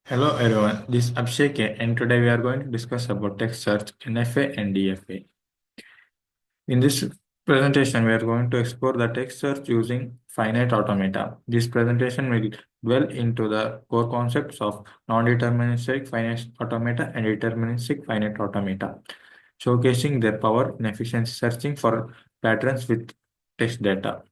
Hello everyone, this is Abhishek here, and today we are going to discuss about text search, NFA and DFA. In this presentation, we are going to explore the text search using finite automata. This presentation will dwell into the core concepts of non-deterministic finite automata and deterministic finite automata, showcasing their power and efficiency searching for patterns with text data.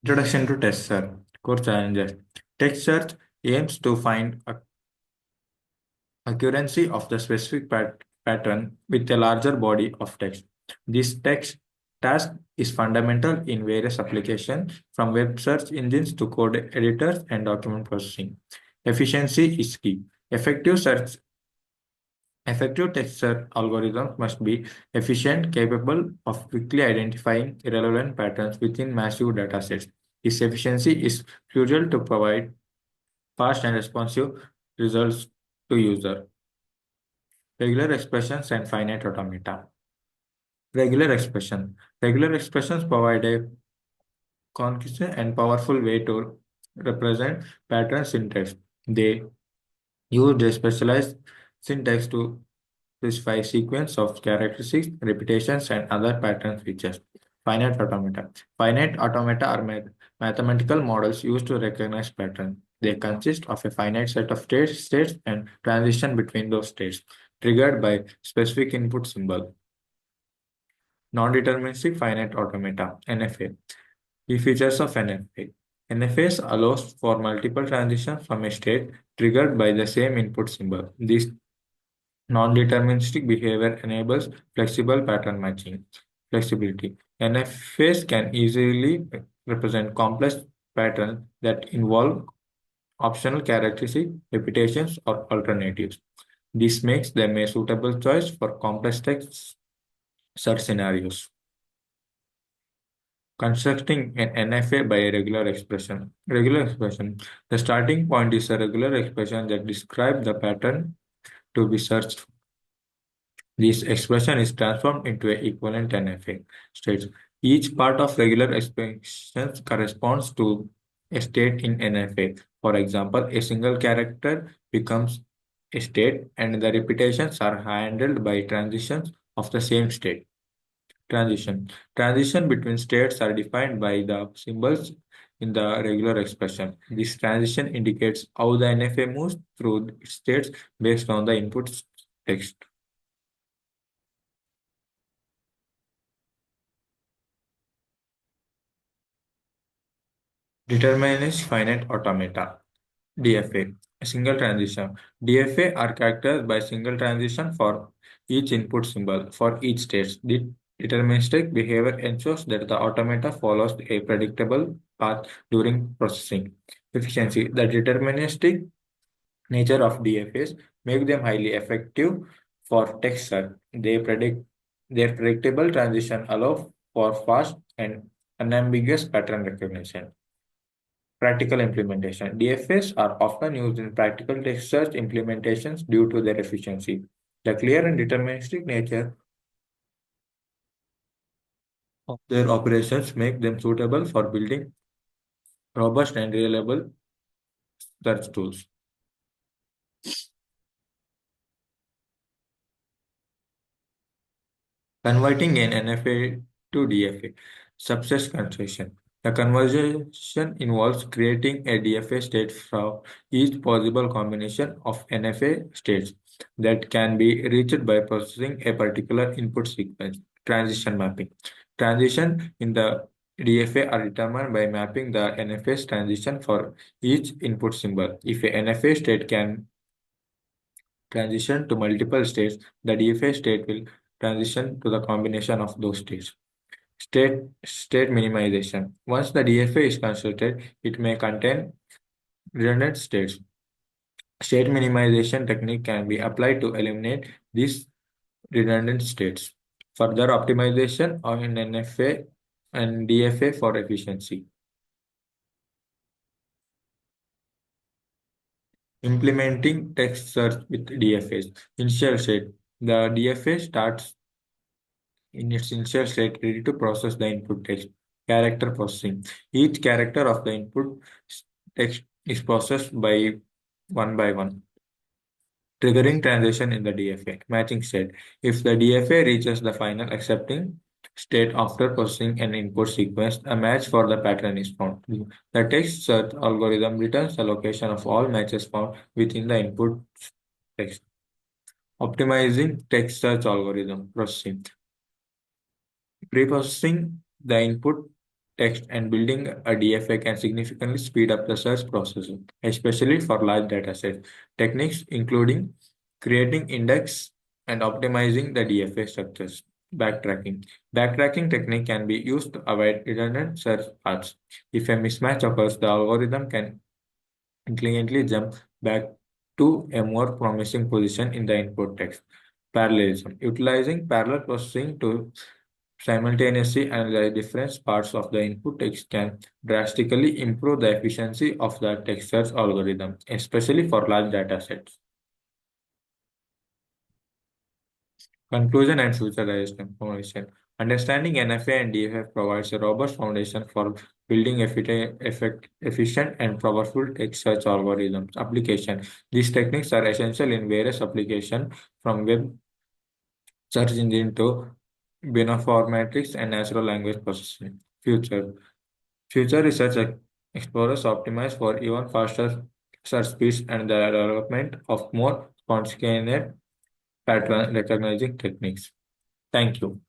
Introduction to text search. Core challenges. Text search aims to find accuracy of the specific pattern with a larger body of text. This text task is fundamental in various applications, from web search engines to code editors and document processing. Efficiency is key. Effective text search algorithms must be efficient, capable of quickly identifying irrelevant patterns within massive datasets. This efficiency is crucial to provide fast and responsive results to users. Regular expressions and finite automata. Regular expression. Regular expressions provide a consistent and powerful way to represent patterns in text. They use a specialized syntax to specify sequence of characteristics, repetitions, and other pattern features. Finite automata. Finite automata are mathematical models used to recognize patterns. They consist of a finite set of states and transition between those states, triggered by specific input symbol. Non-deterministic finite automata (NFA). Key features of NFA. NFAs allows for multiple transitions from a state triggered by the same input symbol. This non-deterministic behavior enables flexible pattern matching. Flexibility. NFAs can easily represent complex patterns that involve optional characteristics, repetitions, or alternatives. This makes them a suitable choice for complex text search scenarios. Constructing an NFA by a regular expression. Regular expression. The starting point is a regular expression that describes the pattern to be searched. This expression is transformed into an equivalent NFA. States. Each part of regular expression corresponds to a state in NFA. For example, a single character becomes a state and the repetitions are handled by transitions of the same state. Transition. Transition between states are defined by the symbols in the regular expression. This transition indicates how the NFA moves through states based on the input text. Deterministic finite automata. DFA. A single transition. DFA are characterized by single transition for each input symbol for each state. The deterministic behavior ensures that the automata follows a predictable path during processing. Efficiency. The deterministic nature of DFAs make them highly effective for text search. Their predictable transition allow for fast and unambiguous pattern recognition. Practical implementation. DFAs are often used in practical text search implementations due to their efficiency. The clear and deterministic nature of their operations make them suitable for building robust and reliable search tools. Converting an NFA to DFA. Subset construction. The conversion involves creating a DFA state from each possible combination of NFA states that can be reached by processing a particular input sequence. Transition mapping. Transition in the DFA are determined by mapping the NFA's transition for each input symbol. If a NFA state can transition to multiple states, the DFA state will transition to the combination of those states. State minimization. Once the DFA is constructed, it may contain redundant states. State minimization technique can be applied to eliminate these redundant states. Further optimization of an NFA and DFA for efficiency. Implementing text search with DFAs. Initial state. The DFA starts in its initial state ready to process the input text. Character processing. Each character of the input text is processed by one, triggering transition in the DFA. Matching state. If the DFA reaches the final accepting state after processing an input sequence, a match for the pattern is found. The text search algorithm returns the location of all matches found within the input text. Optimizing text search algorithm processing. Preprocessing the input text and building a DFA can significantly speed up the search processing, especially for large datasets. Techniques including creating index and optimizing the DFA structures. Backtracking. Backtracking technique can be used to avoid redundant search paths. If a mismatch occurs, the algorithm can intelligently jump back to a more promising position in the input text. Parallelism. Utilizing parallel processing to simultaneously analyze different parts of the input text can drastically improve the efficiency of the text search algorithm, especially for large data sets. Conclusion and future-based information. Understanding NFA and DFA provides a robust foundation for building efficient and powerful text search algorithms. Application. These techniques are essential in various applications from web search engine to bioinformatics and natural language processing. Future. Future research explorers optimize for even faster search speeds and the development of more spontaneous pattern recognizing techniques. Thank you.